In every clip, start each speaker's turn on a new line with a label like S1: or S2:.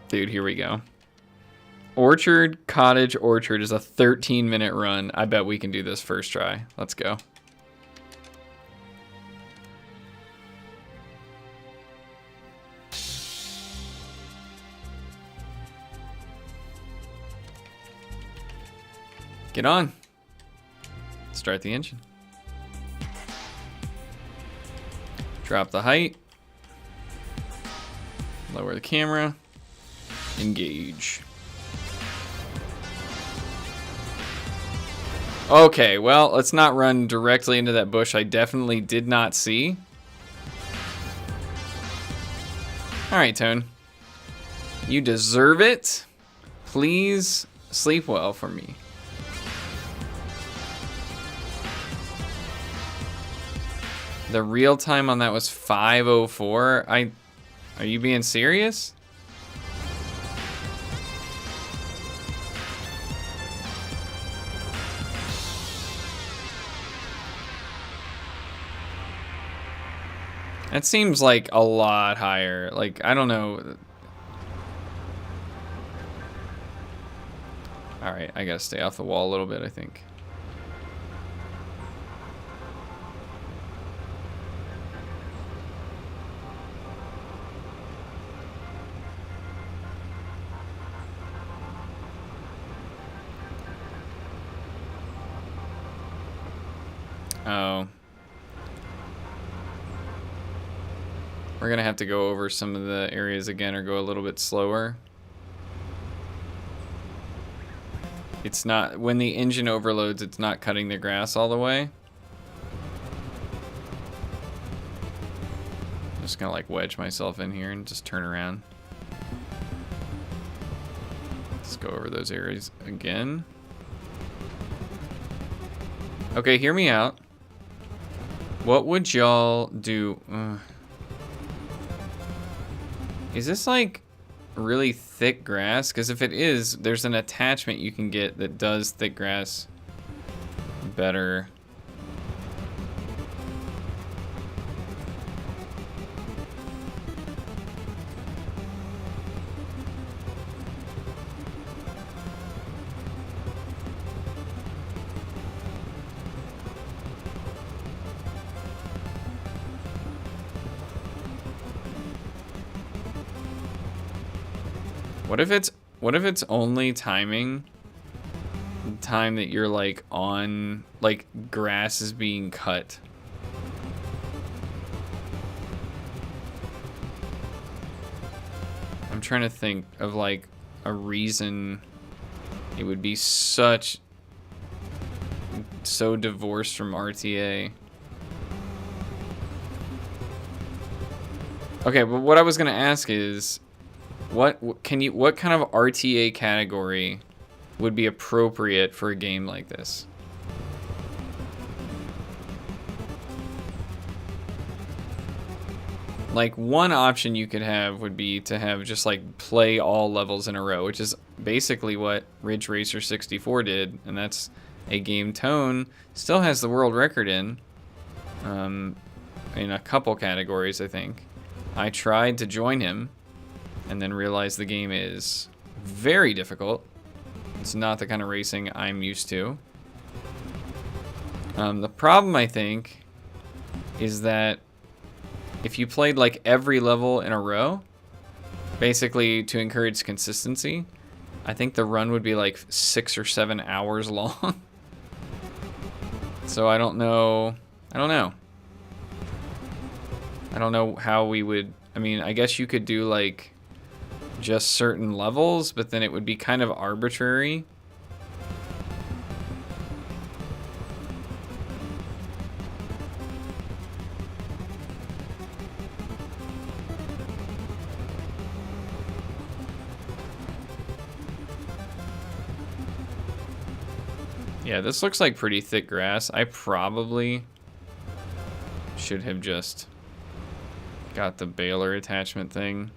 S1: Dude, here we go. Orchard, Cottage, Orchard is a 13-minute run. I bet we can do this first try. Let's go. Get on. Start the engine. Drop the height. Lower the camera. Engage. Okay, well, let's not run directly into that bush I definitely did not see. All right, Tone. You deserve it. Please sleep well for me. The real time on that was 5:04. Are you being serious? That seems like a lot higher. Like, I don't know. All right, I gotta stay off the wall a little bit, I think. Oh. We're gonna have to go over some of the areas again or go a little bit slower. It's not, when the engine overloads, it's not cutting the grass all the way. I'm just gonna like wedge myself in here and just turn around. Let's go over those areas again. Okay, hear me out. What would y'all do? Is this like really thick grass? Because if it is, there's an attachment you can get that does thick grass better. What if it's only timing the time that you're like on, like grass is being cut? I'm trying to think of like a reason it would be so divorced from RTA. Okay, but what I was gonna ask is, what kind of RTA category would be appropriate for a game like this? Like, one option you could have would be to have just like play all levels in a row, which is basically what Ridge Racer 64 did, and that's a game Tone still has the world record in a couple categories, I think. I tried to join him and then realized the game is very difficult. It's not the kind of racing I'm used to. The problem, I think, is that if you played like every level in a row, basically to encourage consistency, I think the run would be like 6 or 7 hours long. So I don't know how we would, I mean, I guess you could do like just certain levels, but then it would be kind of arbitrary. Yeah, this looks like pretty thick grass. I probably should have just got the baler attachment thing.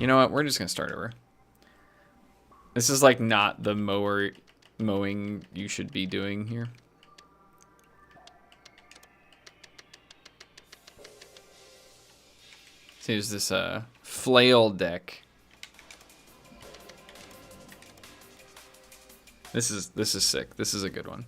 S1: You know what? We're just gonna start over. This is like not the mowing you should be doing here. Here's this flail deck. This is sick. This is a good one.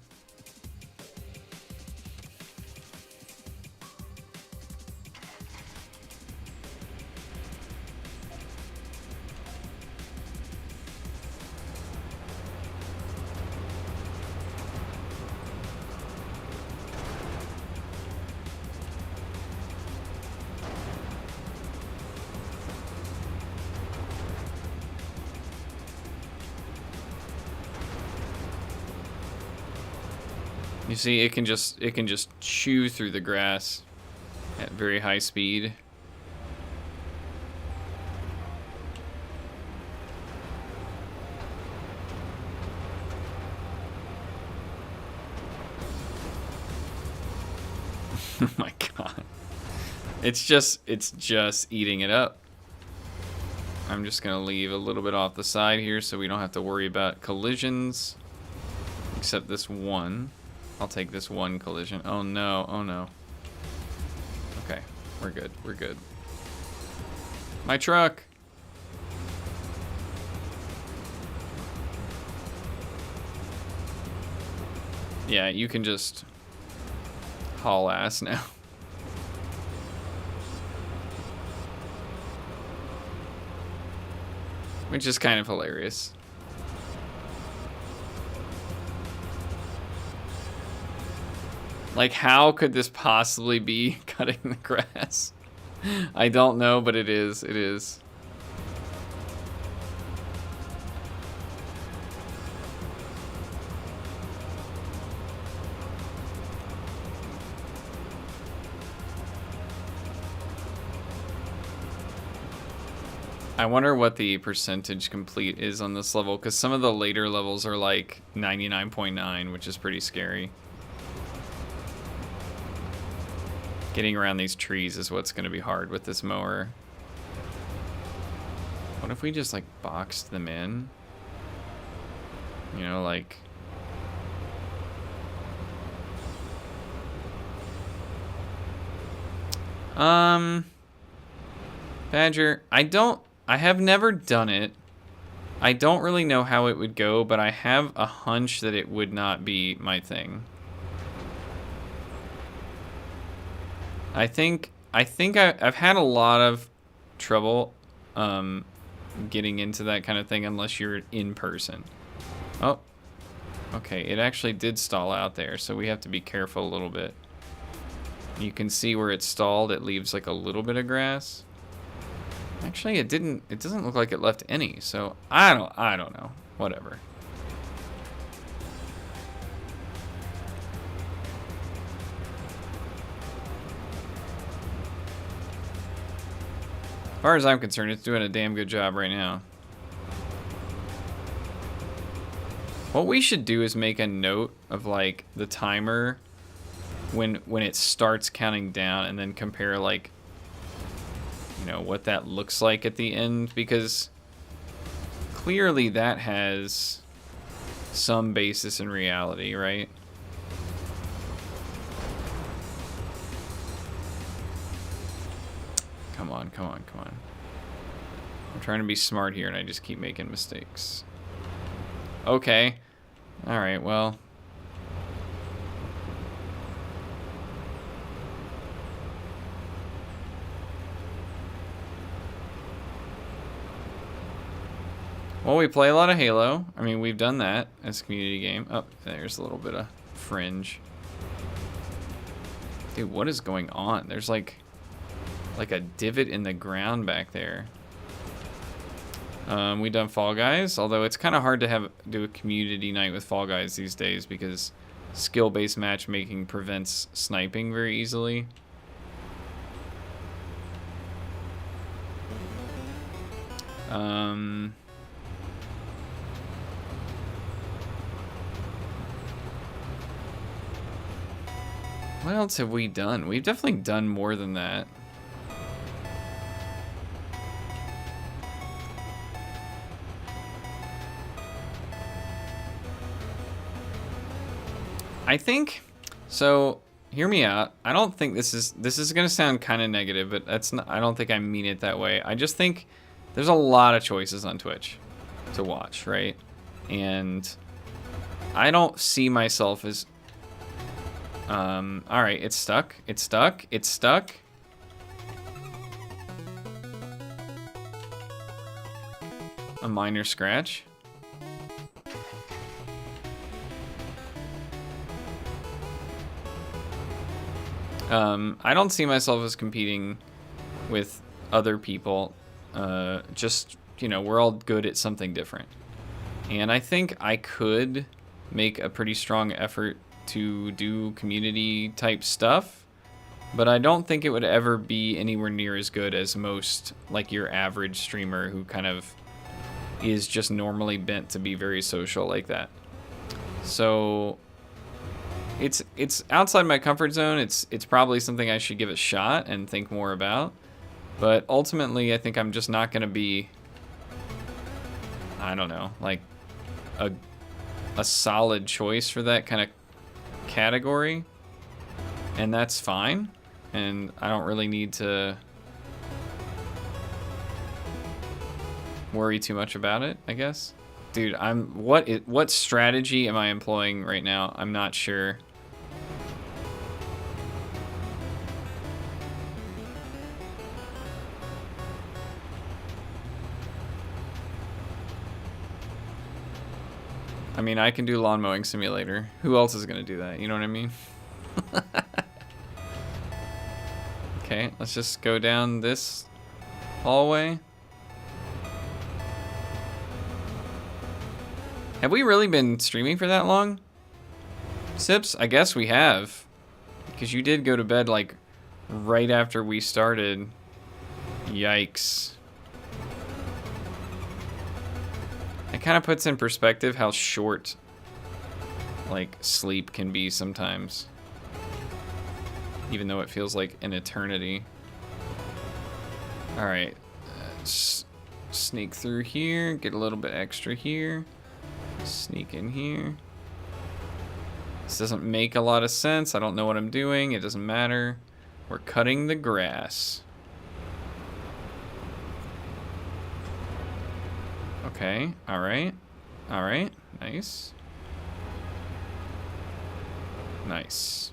S1: You see, it can just chew through the grass at very high speed. Oh my god. It's just eating it up. I'm just gonna leave a little bit off the side here so we don't have to worry about collisions. Except this one. I'll take this one collision. Oh no, oh no. Okay, we're good, we're good. My truck! Yeah, you can just haul ass now. Which is kind of hilarious. Like, how could this possibly be cutting the grass? I don't know, but it is. It is. I wonder what the percentage complete is on this level, because some of the later levels are like 99.9, which is pretty scary. Getting around these trees is what's going to be hard with this mower. What if we just, like, boxed them in? You know, like... Badger, I have never done it. I don't really know how it would go, but I have a hunch that it would not be my thing. I think I've had a lot of trouble getting into that kind of thing unless you're in person. Oh, okay, it actually did stall out there, so we have to be careful a little bit. You can see where it's stalled, it leaves like a little bit of grass. Actually, it doesn't look like it left any, so I don't know, whatever. As far as I'm concerned, it's doing a damn good job right now. What we should do is make a note of like the timer when it starts counting down, and then compare like, you know, what that looks like at the end, because clearly that has some basis in reality, right? Come on, come on, come on. I'm trying to be smart here and I just keep making mistakes. Okay. Alright, well. Well, we play a lot of Halo. I mean, we've done that as a community game. Oh, there's a little bit of fringe. Dude, what is going on? There's like a divot in the ground back there. We've done Fall Guys, although it's kind of hard to do a community night with Fall Guys these days because skill-based matchmaking prevents sniping very easily. What else have we done? We've definitely done more than that. I think, so hear me out. I don't think this is gonna sound kind of negative, but that's not, I don't think I mean it that way. I just think there's a lot of choices on Twitch to watch, right? And I don't see myself as all right, it's stuck. It's stuck. It's stuck. A minor scratch. I don't see myself as competing with other people. Just, you know, we're all good at something different. And I think I could make a pretty strong effort to do community type stuff, but I don't think it would ever be anywhere near as good as most, like your average streamer who kind of is just normally bent to be very social like that. So it's outside my comfort zone. It's probably something I should give a shot and think more about. But ultimately, I think I'm just not going to be, I don't know, like a solid choice for that kind of category. And that's fine. And I don't really need to worry too much about it, I guess. Dude, what strategy am I employing right now? I'm not sure. I mean, I can do lawn mowing simulator. Who else is gonna do that? You know what I mean? Okay, let's just go down this hallway. Have we really been streaming for that long? Sips, I guess we have. Because you did go to bed like right after we started. Yikes. It kind of puts in perspective how short like sleep can be sometimes. Even though it feels like an eternity. Alright. Sneak through here, get a little bit extra here. Sneak in here. This doesn't make a lot of sense. I don't know what I'm doing. It doesn't matter. We're cutting the grass. Okay, alright. Alright, nice. Nice.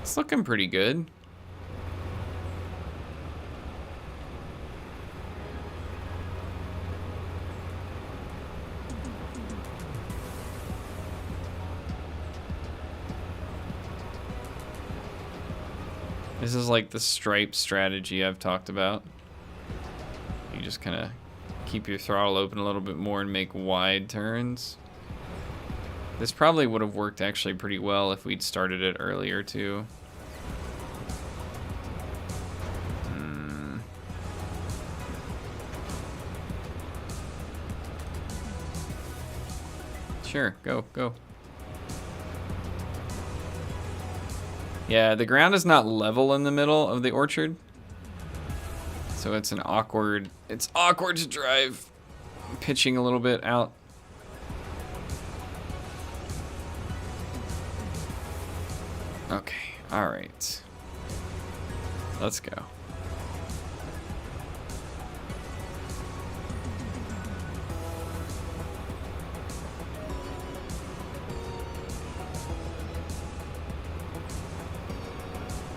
S1: It's looking pretty good. This is like the stripe strategy I've talked about. You just kind of keep your throttle open a little bit more and make wide turns. This probably would have worked actually pretty well if we'd started it earlier too. Sure, go. Yeah, the ground is not level in the middle of the orchard. So it's awkward to drive, pitching a little bit out. Okay, all right. Let's go.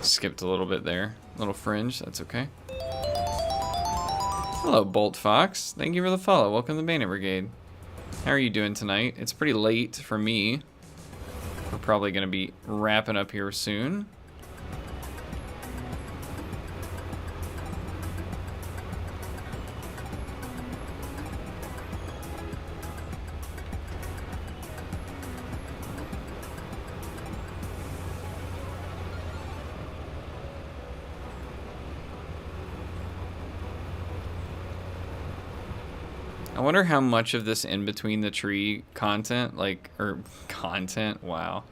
S1: Skipped a little bit there. Little fringe, that's okay. Hello, Bolt Fox. Thank you for the follow. Welcome to the Bandit Brigade. How are you doing tonight? It's pretty late for me. We're probably gonna be wrapping up here soon. I wonder how much of this in between the tree content, wow,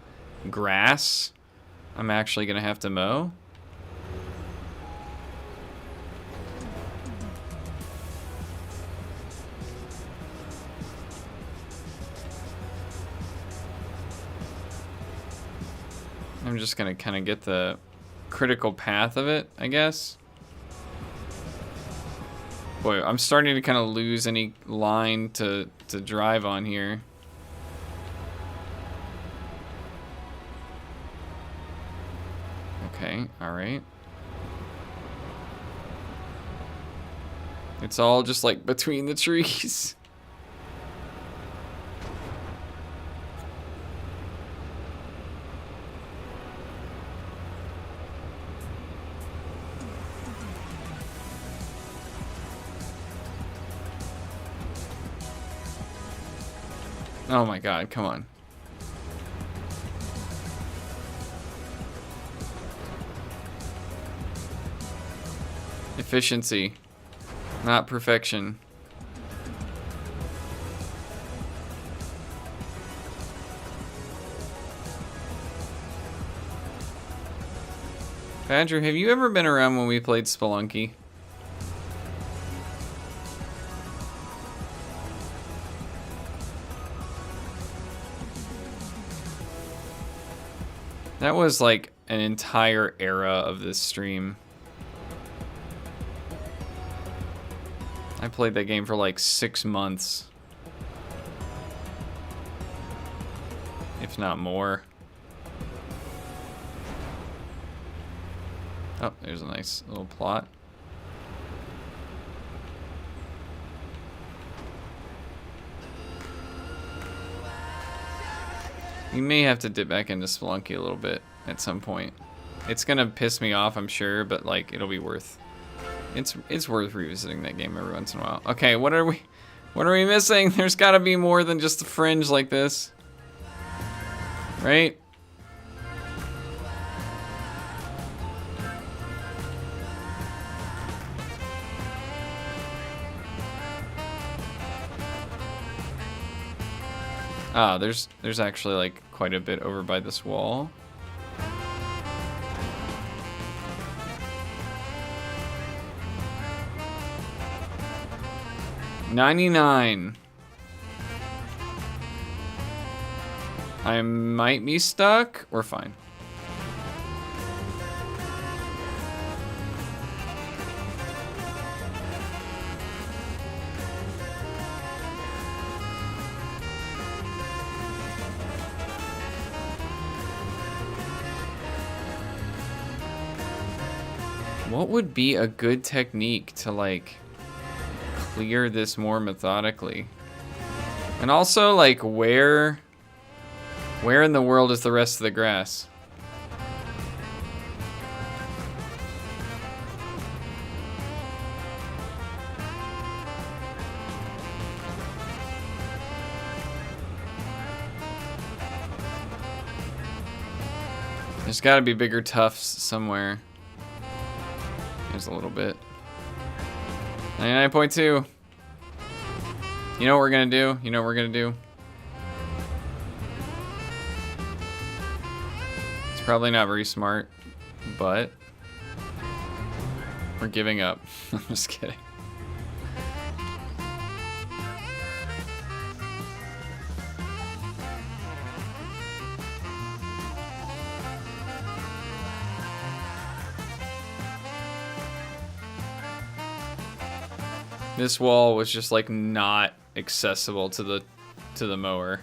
S1: grass, I'm actually gonna have to mow. I I'm just gonna kind of get the critical path of it, I guess. Boy, I'm starting to kind of lose any line to drive on here. Okay, alright. It's all just like between the trees. Oh my god, come on. Efficiency, not perfection. Badger, have you ever been around when we played Spelunky? That was like an entire era of this stream. I played that game for like 6 months. If not more. Oh, there's a nice little plot. You may have to dip back into Spelunky a little bit at some point. It's gonna piss me off, I'm sure, but like it'll be worth. It's worth revisiting that game every once in a while. Okay, what are we missing? There's got to be more than just a fringe like this, right? Ah, there's actually like quite a bit over by this wall. $99. I might be stuck. We're fine. What would be a good technique to like clear this more methodically? And also like where in the world is the rest of the grass? There's got to be bigger tufts somewhere. There's a little bit. 99.2. You know what we're gonna do? You know what we're gonna do? It's probably not very smart, but we're giving up. I'm just kidding. This wall was just like not accessible to the mower.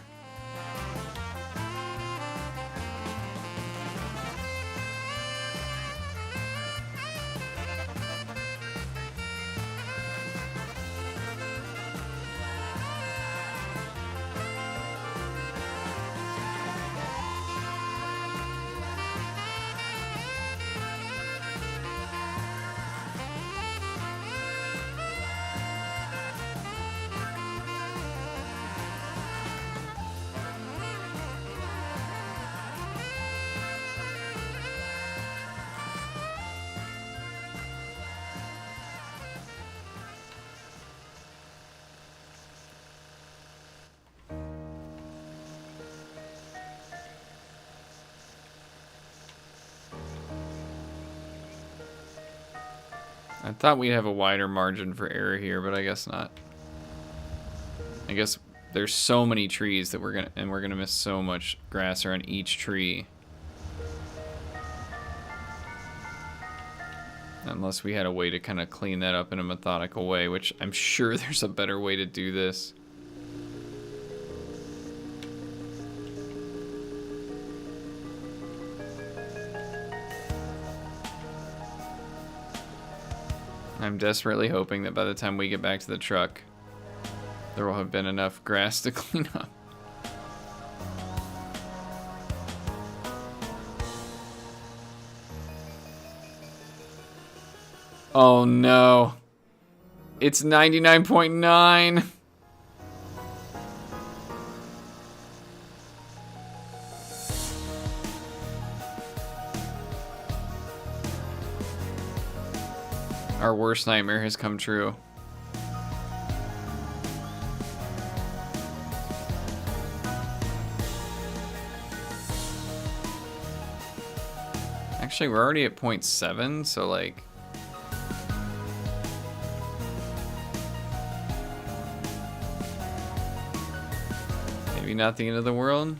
S1: I thought we'd have a wider margin for error here, but I guess not. I guess there's so many trees that we're gonna miss so much grass around each tree. Unless we had a way to kind of clean that up in a methodical way, which I'm sure there's a better way to do this. I'm desperately hoping that by the time we get back to the truck, there will have been enough grass to clean up. Oh no. It's 99.9. Our worst nightmare has come true. Actually, we're already at 0.7, so like... maybe not the end of the world.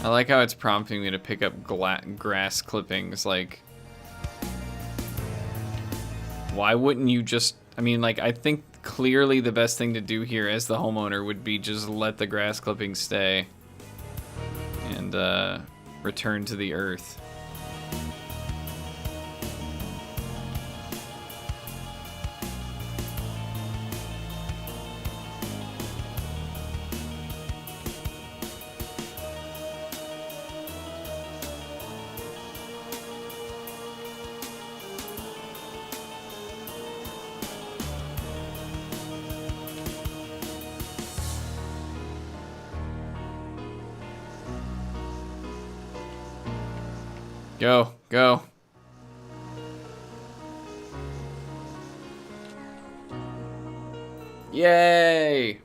S1: I like how it's prompting me to pick up grass clippings, like... why wouldn't you just... I mean, like, I think clearly the best thing to do here as the homeowner would be just let the grass clippings stay. And, return to the earth. Go, go. Yay!